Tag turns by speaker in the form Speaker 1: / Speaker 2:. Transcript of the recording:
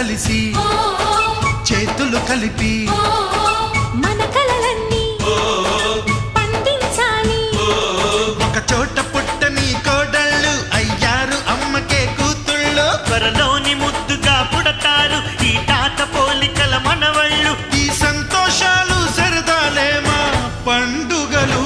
Speaker 1: కలిసి చేతులు కలిపి
Speaker 2: మన కలలన్నీ పండించాలి.
Speaker 1: ఒక చోట పుట్టని కోడళ్ళు అయ్యారు అమ్మకే కూతుళ్ళు.
Speaker 3: త్వరలోని ముద్దుగా పుడతారు ఈ తాత పోలికల మనవళ్ళు.
Speaker 1: ఈ సంతోషాలు సరదాలే మా పండుగలు.